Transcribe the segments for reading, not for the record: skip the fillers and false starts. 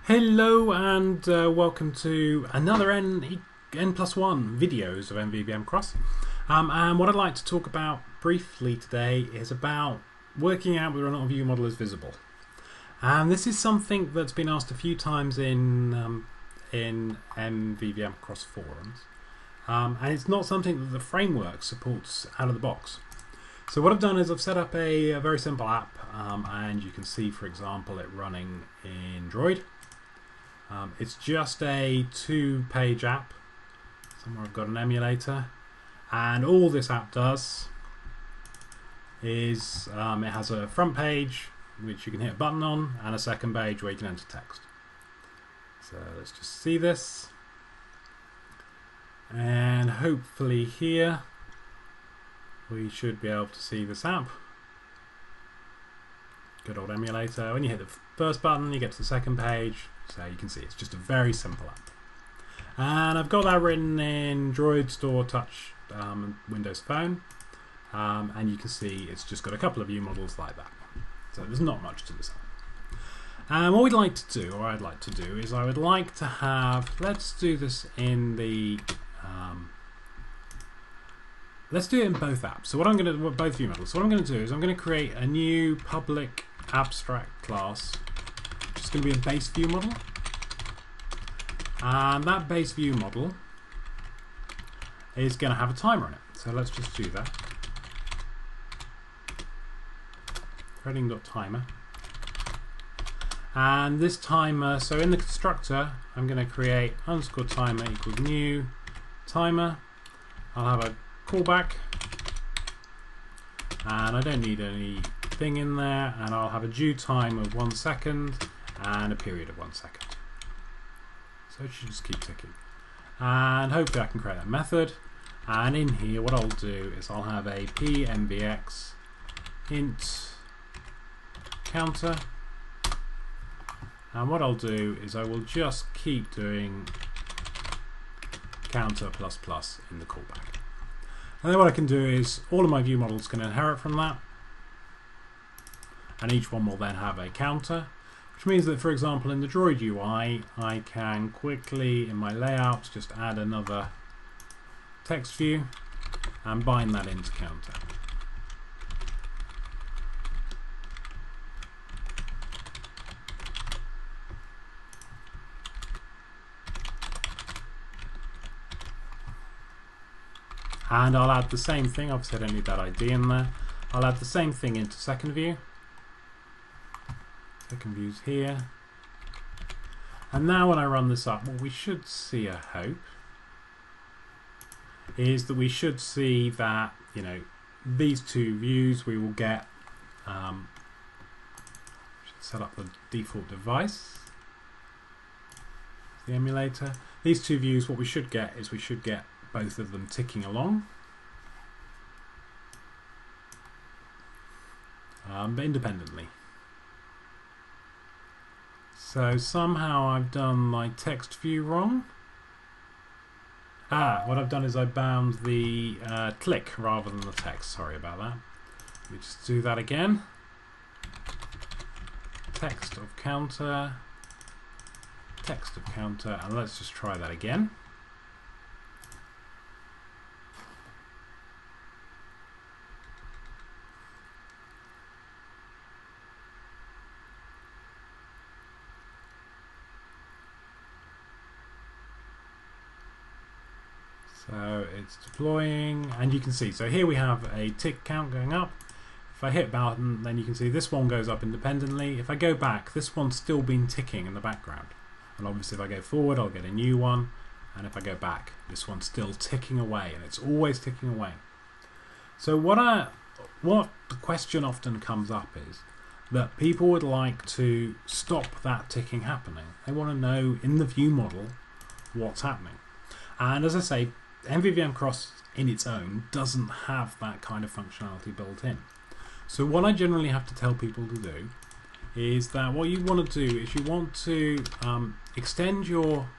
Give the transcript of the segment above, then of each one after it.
Hello and welcome to another N+1 videos of MvvmCross. And what I'd like to talk about briefly today is about working out whether or not a view model is visible. And this is something that's been asked a few times in MvvmCross forums. And it's not something that the framework supports out of the box. So what I've done is I've set up a very simple app, and you can see, for example, it running in Android. It's just a 2-page app. Somewhere I've got an emulator, and all this app does is it has a front page which you can hit a button on, and a second page where you can enter text. So let's just see this, and hopefully here we should be able to see this app. Good old emulator. When you hit the first button, you get to the second page. So you can see it's just a very simple app. And I've got that written in Android, Store, Touch, Windows Phone. And you can see it's just got a couple of view models like that. So there's not much to this app. And what we'd like to do, or I'd like to do, is I would like to have, let's do this in the, let's do it in both apps. So what I'm going to do, both view models. So what I'm going to do is I'm going to create a new public abstract class. It's going to be a base view model, and that base view model is going to have a timer on it. So let's just do that. Threading.timer, and this timer, so in the constructor I'm going to create _timer equals new timer. I'll have a callback, and I don't need anything in there, and I'll have a due time of 1 second and a period of 1 second. So it should just keep ticking, and hopefully I can create that method. And in here what I'll do is I'll have a p_mvx int counter, and what I'll do is I will just keep doing counter plus plus in the callback. And then what I can do is all of my view models can inherit from that, and each one will then have a counter, which means that, for example, in the Droid UI, I can quickly, in my layouts, just add another text view and bind that into counter. And I'll add the same thing. I've said I need that ID in there. I'll add the same thing into second view. Second view's here. And now when I run this up, what we should see, I hope, is that we should see that, you know, these two views we will get, should set up the default device, the emulator. These two views, what we should get is we should get both of them ticking along, but independently. So somehow I've done my text view wrong. What I've done is I bound the click rather than the text. Sorry about that. Let me just do that again. Text of counter, and let's just try that again. So it's deploying, and you can see, so here we have a tick count going up. If I hit button, then you can see this one goes up independently. If I go back, this one's still been ticking in the background. And obviously if I go forward, I'll get a new one. And if I go back, this one's still ticking away, and it's always ticking away. So what the question often comes up is that people would like to stop that ticking happening. They want to know in the view model what's happening. And as I say, MvvmCross in its own doesn't have that kind of functionality built in. So what I generally have to tell people to do is that what you want to do is you want to extend your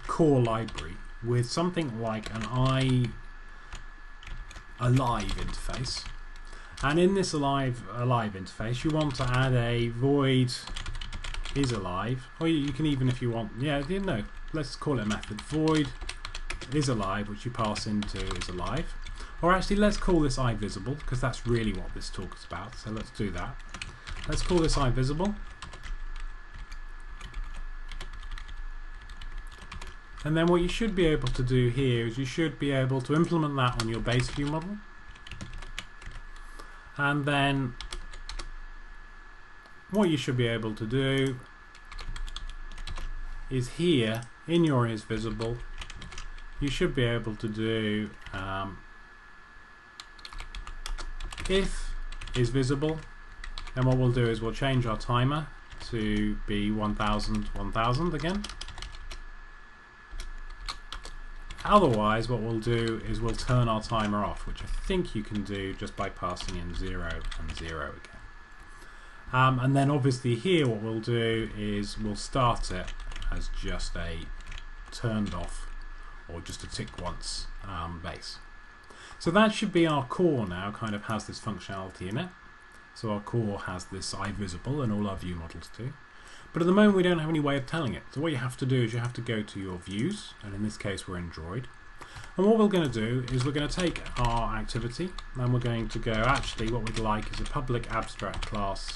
core library with something like a live interface, And in this alive interface, you want to add a void is alive, or you can even, if you want, let's call it a method, void is alive, which you pass into is alive. Or actually, let's call this iVisible, because that's really what this talk is about. So let's do that. Let's call this iVisible. And then what you should be able to do here is you should be able to implement that on your base view model. And then what you should be able to do is here in your isVisible, you should be able to do if isVisible, and what we'll do is we'll change our timer to be 1000, 1000 again. Otherwise, what we'll do is we'll turn our timer off, which I think you can do just by passing in 0 and 0 again. And then obviously here what we'll do is we'll start it as just a turned off or just a tick once base. So that should be our core now, kind of has this functionality in it. So our core has this iVisible, and all our view models do. But at the moment we don't have any way of telling it. So what you have to do is you have to go to your views, and in this case we're in Android. And what we're going to do is we're going to take our activity and we're going to go, actually what we'd like is a public abstract class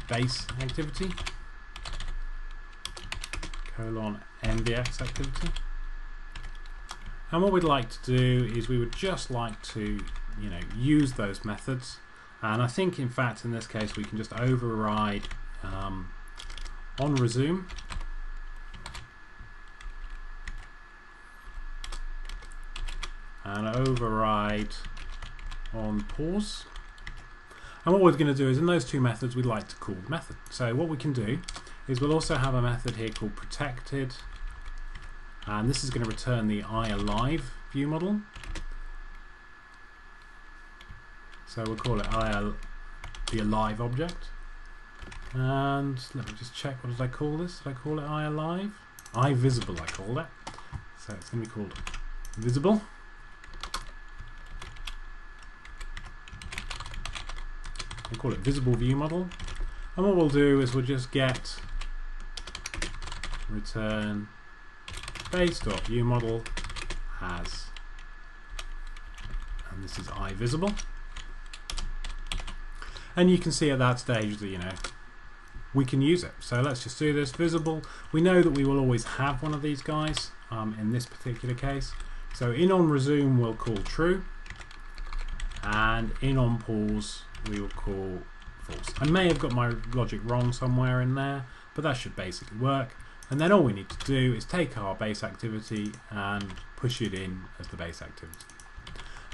base activity colon MvvmCross activity. And what we'd like to do is we would just like to use those methods. And I think in fact in this case we can just override on resume and override on pause. And what we're going to do is in those two methods we'd like to call the method. So what we can do is we'll also have a method here called protected, and this is going to return the iAlive view model. So we'll call it the alive object. And let me just check, what did I call this? Did I call it iAlive? iVisible I called it. So it's going to be called visible. We'll call it visible view model. And what we'll do is we'll just get return base.viewModel as, and this is iVisible. And you can see at that stage that we can use it. So let's just do this visible. We know that we will always have one of these guys in this particular case. So in on resume we'll call true, and in on pause we will call false. I may have got my logic wrong somewhere in there, but that should basically work. And then all we need to do is take our base activity and push it in as the base activity.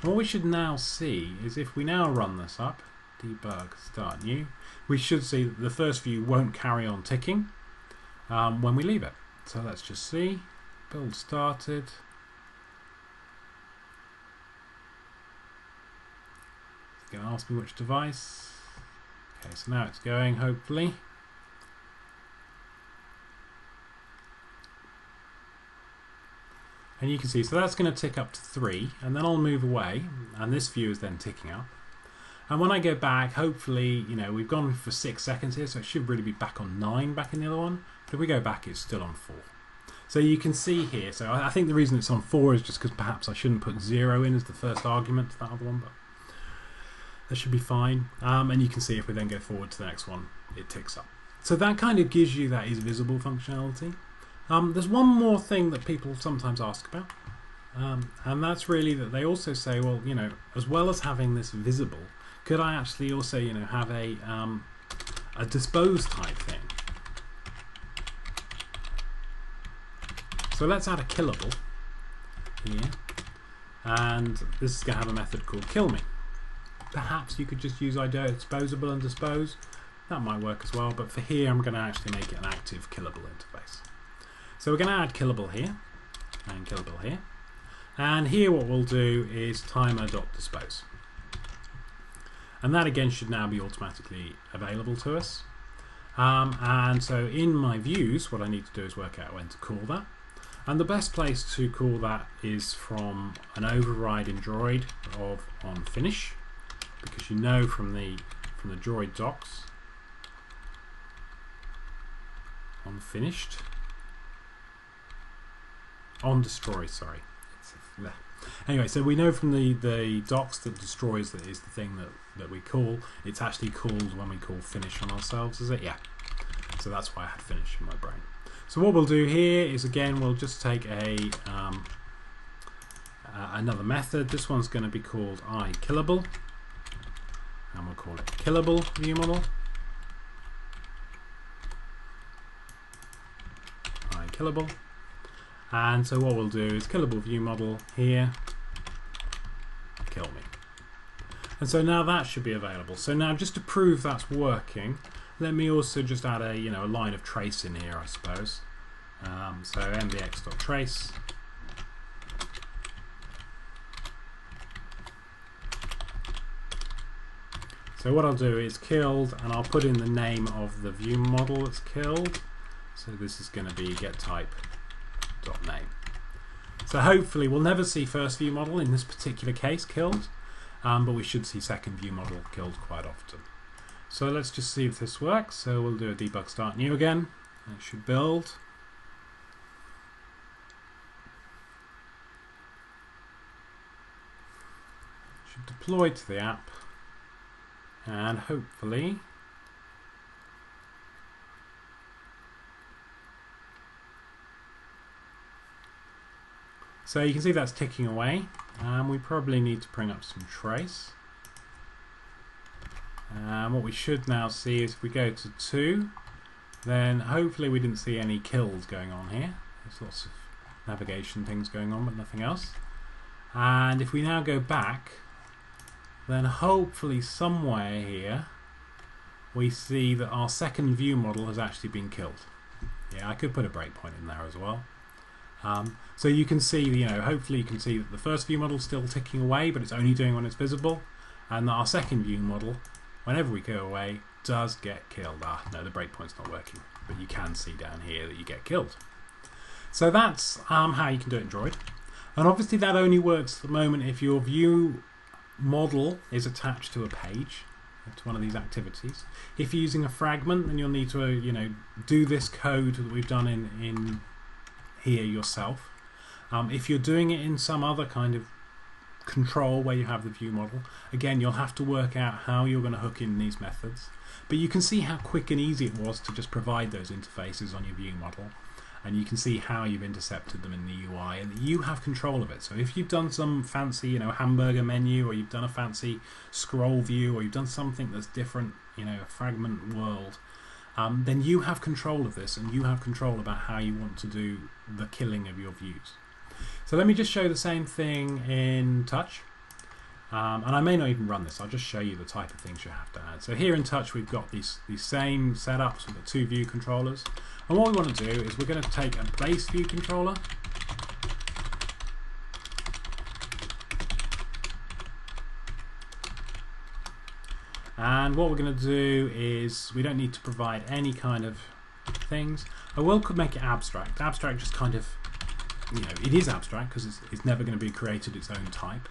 And what we should now see is if we now run this up, debug start new, we should see that the first view won't carry on ticking when we leave it. So let's just see, build started. It's going to ask me which device. Okay, so now it's going, hopefully. And you can see, so that's going to tick up to 3, and then I'll move away, and this view is then ticking up. And when I go back, hopefully, we've gone for 6 seconds here, so it should really be back on 9 back in the other one. But if we go back, it's still on 4. So you can see here, so I think the reason it's on 4 is just because perhaps I shouldn't put 0 in as the first argument to that other one, but that should be fine. And you can see if we then go forward to the next one, it ticks up. So that kind of gives you that isVisible functionality. There's one more thing that people sometimes ask about, and that's really that they also say, well, as well as having this visible, could I actually also, have a dispose type thing? So let's add a killable here, and this is going to have a method called kill me. Perhaps you could just use disposable and dispose. That might work as well, but for here I'm going to actually make it an active killable interface. So we're going to add killable here and killable here, and here what we'll do is timer.dispose. And that again should now be automatically available to us. And so in my views, what I need to do is work out when to call that. And the best place to call that is from an override Android of on finish. because you know from the droid docs on finished, on destroy, sorry. Anyway, so we know from the docs that destroys that is the thing that we call. It's actually called when we call finish on ourselves, is it? Yeah. So that's why I had finish in my brain. So what we'll do here is, again, we'll just take another method. This one's going to be called iKillable, and we'll call it Killable ViewModel. iKillable. And so what we'll do is Killable ViewModel here, kill me. And so now that should be available. So now, just to prove that's working, let me also just add a line of trace in here, I suppose. So mvx.trace. So what I'll do is killed, and I'll put in the name of the view model that's killed. So this is going to be getType.name. So hopefully we'll never see first view model in this particular case killed, but we should see second view model killed quite often. So let's just see if this works. So we'll do a debug start new again. It should build. Should deploy to the app, and hopefully so you can see that's ticking away. We probably need to bring up some trace. What we should now see is if we go to 2, then hopefully we didn't see any kills going on here. There's lots of navigation things going on, but nothing else. And if we now go back, then hopefully somewhere here we see that our second view model has actually been killed. Yeah, I could put a breakpoint in there as well. So you can see, hopefully you can see that the first view model is still ticking away, but it's only doing when it's visible, and that our second view model, whenever we go away, does get killed. No, the breakpoint's not working, but you can see down here that you get killed. So that's how you can do it in Droid. And obviously that only works at the moment if your view model is attached to a page, to one of these activities. If you're using a fragment, then you'll need to do this code that we've done in here yourself. If you're doing it in some other kind of control where you have the view model, again you'll have to work out how you're going to hook in these methods. But you can see how quick and easy it was to just provide those interfaces on your view model, and you can see how you've intercepted them in the UI, and you have control of it. So if you've done some fancy hamburger menu, or you've done a fancy scroll view, or you've done something that's different, a fragment world, then you have control of this, and you have control about how you want to do the killing of your views. So let me just show the same thing in Touch. And I may not even run this, I'll just show you the type of things you have to add. So here in Touch we've got these same setups with the 2 view controllers. And what we want to do is we're going to take a base view controller, and what we're going to do is we don't need to provide any kind of things. I could make it abstract. Abstract just kind of, it is abstract because it's never going to be created its own type.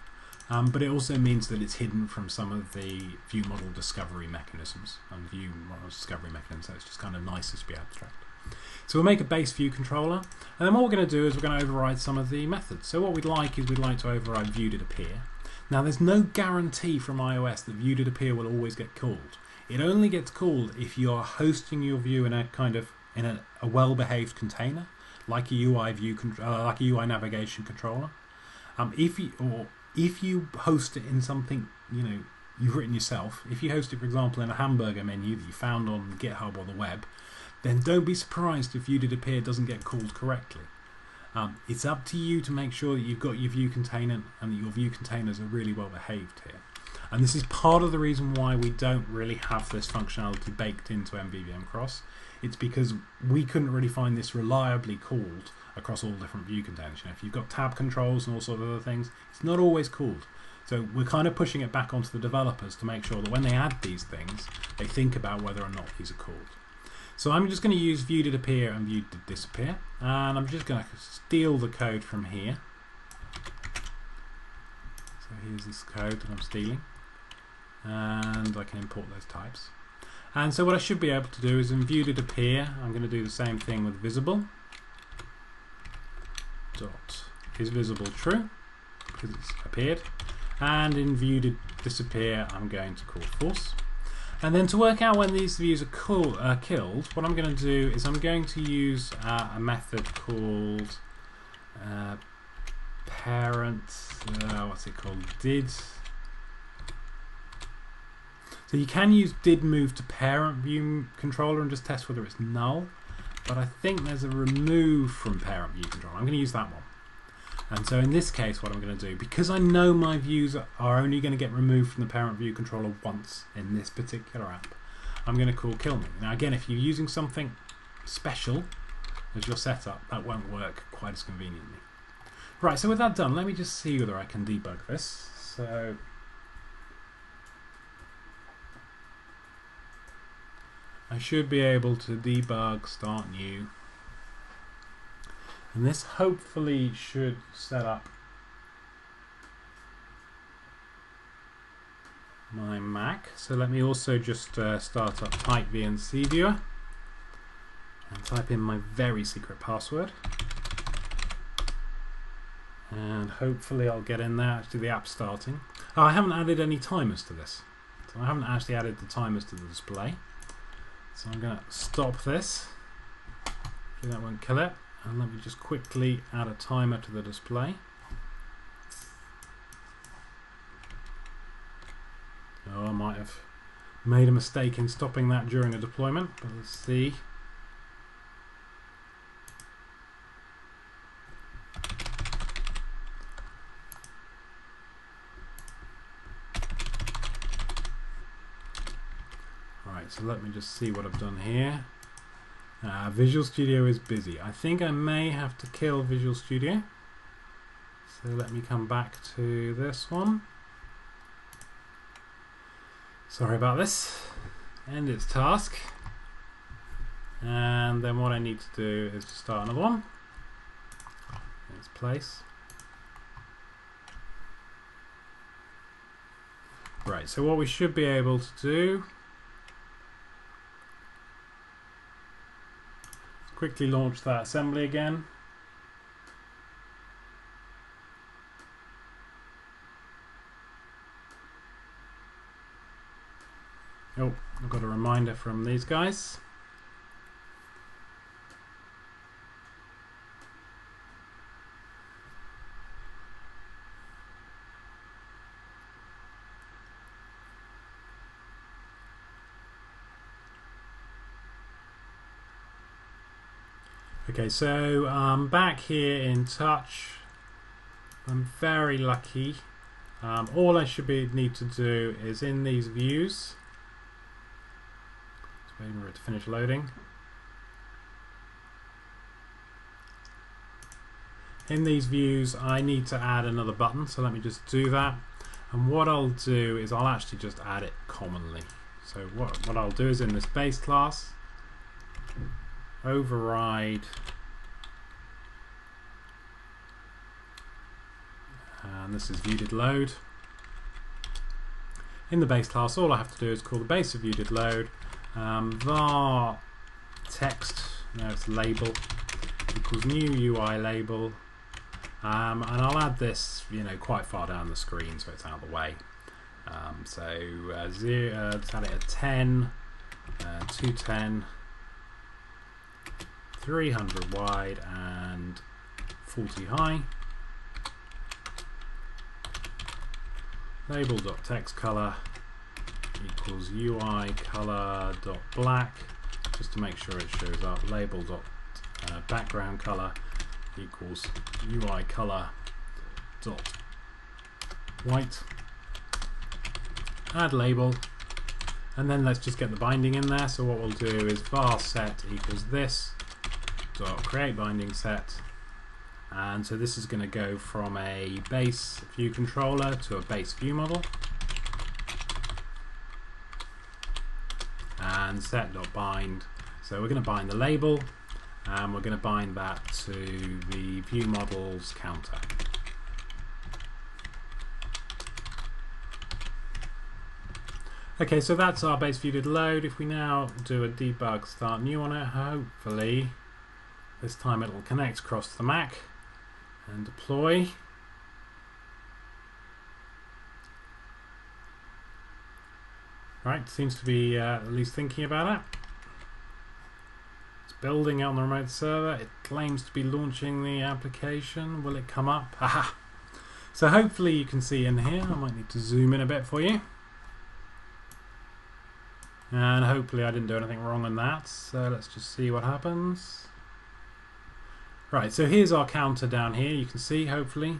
But it also means that it's hidden from some of the view model discovery mechanisms. And view model discovery mechanisms, so it's just kind of nicer to be abstract. So we'll make a base view controller, and then what we're going to do is we're going to override some of the methods. So what we'd like to override viewDidAppear. Now there's no guarantee from iOS that viewDidAppear will always get called. It only gets called if you're hosting your view in a kind of a well-behaved container, like a UI navigation controller. If you host it in something you've written yourself, if you host it, for example, in a hamburger menu that you found on GitHub or the web, then don't be surprised if viewDidAppear doesn't get called correctly. It's up to you to make sure that you've got your view container and that your view containers are really well behaved here. And this is part of the reason why we don't really have this functionality baked into MvvmCross. It's because we couldn't really find this reliably called across all different view containers. If you've got tab controls and all sorts of other things, it's not always called. So we're kind of pushing it back onto the developers to make sure that when they add these things, they think about whether or not these are called. So I'm just going to use viewDidAppear and viewDidDisappear, and I'm just going to steal the code from here. So here's this code that I'm stealing. and I can import those types. And so what I should be able to do is in view.didAppear, I'm going to do the same thing with visible. Dot is visible true because it's appeared, and in view.disappear I'm going to call false. And then to work out when these views are killed, what I'm going to do is I'm going to use a method called parent, what's it called, did. So you can use did move to parent view controller and just test whether it's null, but I think there's a remove from parent view controller. I'm going to use that one. And so in this case what I'm going to do, because I know my views are only going to get removed from the parent view controller once in this particular app, I'm going to call kill me. Now again, if you're using something special as your setup, that won't work quite as conveniently. Right, so with that done, let me just see whether I can debug this. So I should be able to debug start new, and this hopefully should set up my Mac. So let me also just start up type VNC viewer and type in my very secret password, and hopefully I'll get in there. Actually the app's starting. Oh, I haven't added any timers to this, so I haven't actually added the timers to the display. So I'm going to stop this. Hopefully that won't kill it. And let me just quickly add a timer to the display. Oh, I might have made a mistake in stopping that during a deployment, but let's see. Right, so let me just see what I've done here. Visual Studio is busy. I think I may have to kill Visual Studio. So let me come back to this one. Sorry about this. End its task. And then what I need to do is to start another one in its place. Right, so what we should be able to do, quickly launch that assembly again. Oh, I've got a reminder from these guys. Okay, so I'm back here in Touch. I'm very lucky. All I should need to do is in these views, just waiting for it to finish loading. In these views I need to add another button, so let me just do that. And what I'll do is I'll actually just add it commonly. So what I'll do is in this base class, override and this is view.didLoad. In the base class all I have to do is call the base of view.didLoad var text, no it's label, equals new UI label, and I'll add this quite far down the screen so it's out of the way. Let's add it at 10, 210, 300 wide and 40 high. Label.textColor equals UI color.black, just to make sure it shows up. Label.background color equals UI color.white. Add label, and then let's just get the binding in there. So what we'll do is var set equals this dot create binding set, and so this is going to go from a base view controller to a base view model, and set.bind. So we're going to bind the label and we're going to bind that to the ViewModels counter. Okay, so that's our base view did load. If we now do a debug start new on it, hopefully this time it'll connect across to the Mac and deploy. Right, seems to be at least thinking about it. It's building out on the remote server. It claims to be launching the application. Will it come up? Aha! So hopefully you can see in here. I might need to zoom in a bit for you. And hopefully I didn't do anything wrong on that. So let's just see what happens. Right, so here's our counter down here. You can see, hopefully,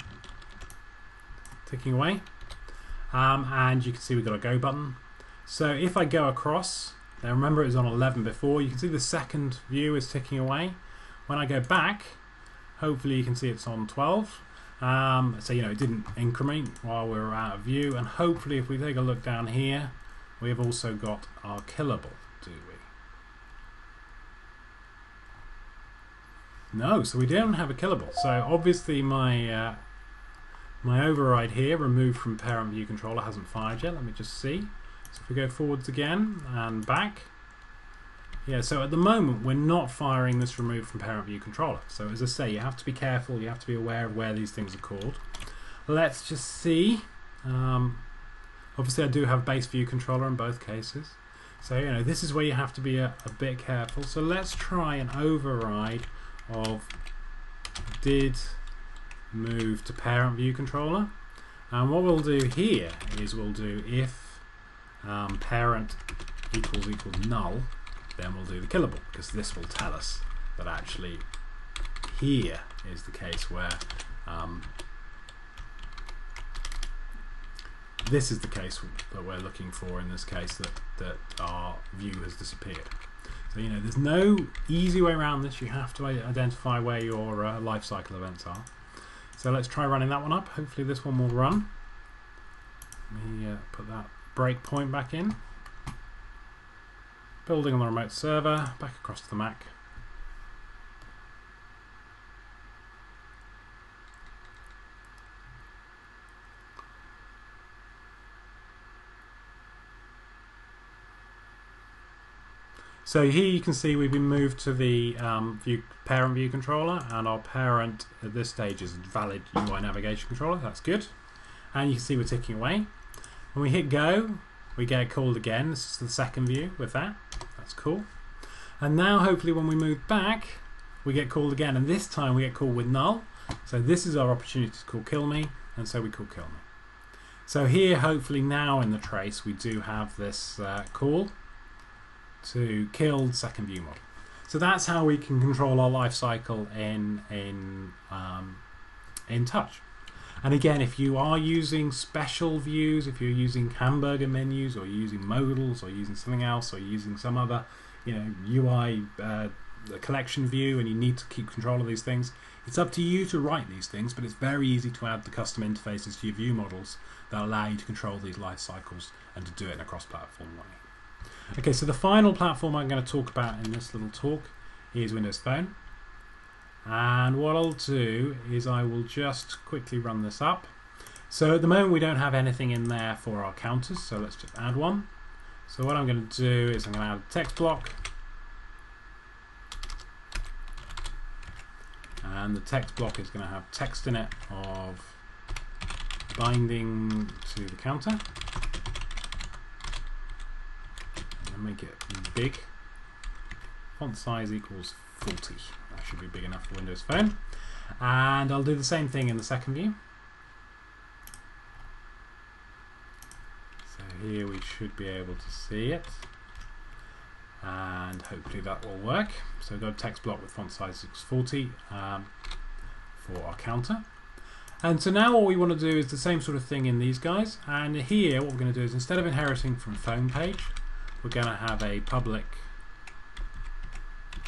ticking away. And you can see we've got a go button. So if I go across, now remember it was on 11 before, you can see the second view is ticking away. When I go back, hopefully you can see it's on 12. So it didn't increment while we were out of view. And hopefully if we take a look down here, we have also got our killable, do we? No, so we don't have a killable. So obviously my my override here, removed from parent view controller, hasn't fired yet. Let me just see. So if we go forwards again and back, yeah, so at the moment we're not firing this removed from parent view controller. So as I say, you have to be careful, you have to be aware of where these things are called. Let's just see. Obviously I do have base view controller in both cases. So this is where you have to be a bit careful. So let's try an override of did move to parent view controller. And what we'll do here is we'll do if parent equals null, then we'll do the killable, because this will tell us that actually here is the case where this is the case that we're looking for in this case, that our view has disappeared. So there's no easy way around this. You have to identify where your lifecycle events are. So let's try running that one up. Hopefully this one will run. Let me put that breakpoint back in. Building on the remote server, back across to the Mac. So here you can see we've been moved to the parent view controller, and our parent at this stage is valid UI navigation controller. That's good. And you can see we're ticking away. When we hit go, we get called again. This is the second view with that. That's cool. And now hopefully when we move back, we get called again, and this time we get called with null. So this is our opportunity to call kill me, and so we call kill me. So here hopefully now in the trace we do have this call to kill second view model. So that's how we can control our life cycle in Touch. And again, if you are using special views, if you're using hamburger menus, or you're using modals, or using something else, or you're using some other UI collection view, and you need to keep control of these things, it's up to you to write these things, but it's very easy to add the custom interfaces to your view models that allow you to control these life cycles and to do it in a cross-platform way. Okay, so the final platform I'm going to talk about in this little talk is Windows Phone. And what I'll do is I will just quickly run this up. So at the moment we don't have anything in there for our counters, so let's just add one. So what I'm going to do is I'm going to add a text block. And the text block is going to have text in it of binding to the counter. Make it big. Font size equals 40. That should be big enough for Windows Phone. And I'll do the same thing in the second view. So here we should be able to see it. And hopefully that will work. So we've got a text block with font size equals 40 for our counter. And so now what we want to do is the same sort of thing in these guys. And here what we're going to do is, instead of inheriting from phone page, we're going to have a public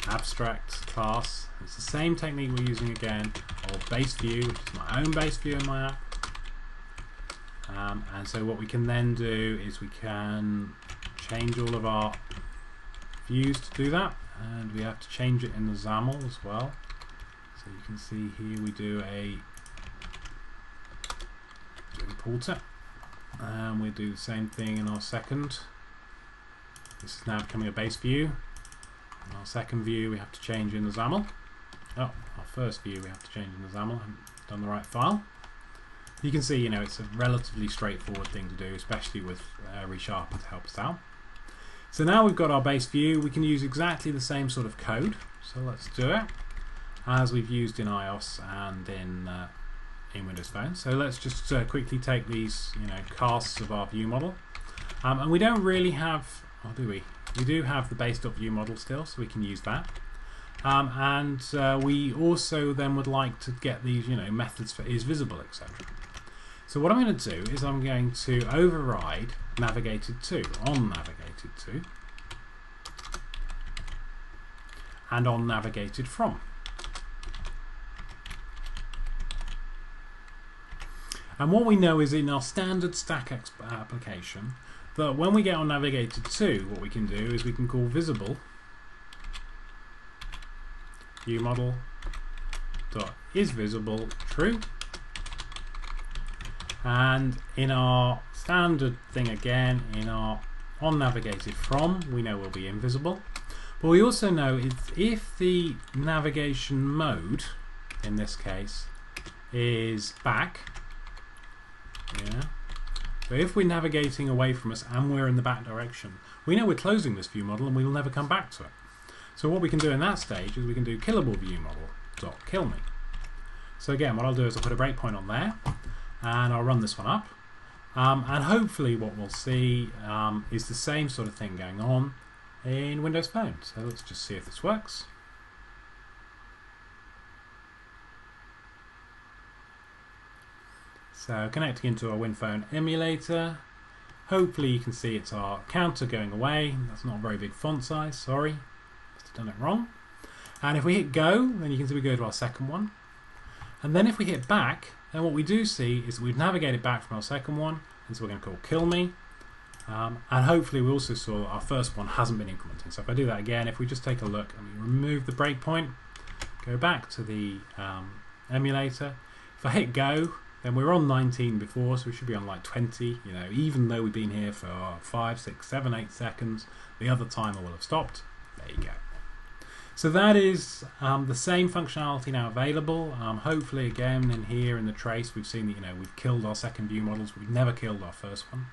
abstract class. It's the same technique we're using again of base view, which is my own base view in my app. And so what we can then do is we can change all of our views to do that, and we have to change it in the XAML as well. So you can see here we do import it, and we do the same thing in our second This is now becoming a base view. And our second view we have to change in the XAML. Oh, our first view we have to change in the XAML. I haven't done the right file. You can see, you know, it's a relatively straightforward thing to do, especially with resharpen to help us out. So now we've got our base view. We can use exactly the same sort of code. So let's do it as we've used in iOS and in Windows Phone. So let's just quickly take these, you know, casts of our view model, and we don't really have, or do we? We do have the base.viewModel still, so we can use that. And we also then would like to get these, you know, methods for isVisible, etc. So what I'm going to do is I'm going to override navigated to on navigated to and on navigated from. And what we know is in our standard stack application that when we get on navigated to, what we can do is we can call visible ViewModel.isVisible true. And in our standard thing again, in our on navigated from, we know will be invisible. But we also know if the navigation mode, in this case, is back, yeah. So if we're navigating away from us and we're in the back direction, we know we're closing this view model and we will never come back to it. So what we can do in that stage is we can do Killable ViewModel.killMe. So again, what I'll do is I'll put a breakpoint on there, and I'll run this one up, and hopefully what we'll see is the same sort of thing going on in Windows Phone. So let's just see if this works. So connecting into our WinPhone emulator, hopefully you can see it's our counter going away. That's not a very big font size, sorry, must have done it wrong. And if we hit go, then you can see we go to our second one. And then if we hit back, then what we do see is that we've navigated back from our second one, and so we're going to call kill me. And hopefully we also saw our first one hasn't been incrementing. So if I do that again, if we just take a look and we remove the breakpoint, go back to the emulator, if I hit go, then we're on 19 before, so we should be on like 20, you know, even though we've been here for 5, 6, 7, 8 seconds, the other timer will have stopped. There you go. So that is the same functionality now available. Hopefully again in here in the trace we've seen that, you know, we've killed our second view models, but we've never killed our first one.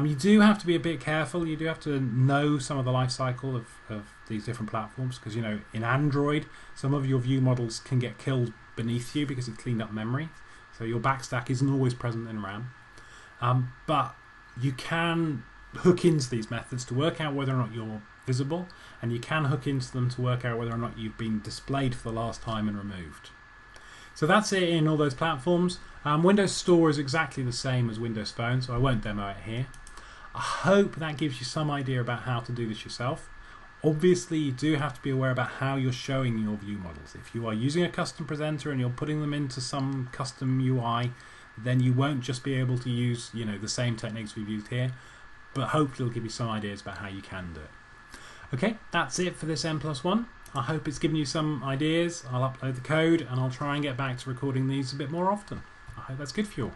You do have to be a bit careful. You do have to know some of the life cycle of these different platforms, because, you know, in Android some of your view models can get killed beneath you because it's cleaned up memory. So your backstack isn't always present in RAM. But you can hook into these methods to work out whether or not you're visible, and you can hook into them to work out whether or not you've been displayed for the last time and removed. So that's it in all those platforms. Windows Store is exactly the same as Windows Phone, so I won't demo it here. I hope that gives you some idea about how to do this yourself. Obviously you do have to be aware about how you're showing your view models. If you are using a custom presenter and you're putting them into some custom UI, then you won't just be able to use, you know, the same techniques we've used here, but hopefully it'll give you some ideas about how you can do it. Okay, that's it for this N+1. I hope it's given you some ideas. I'll upload the code and I'll try and get back to recording these a bit more often. I hope that's good for you all.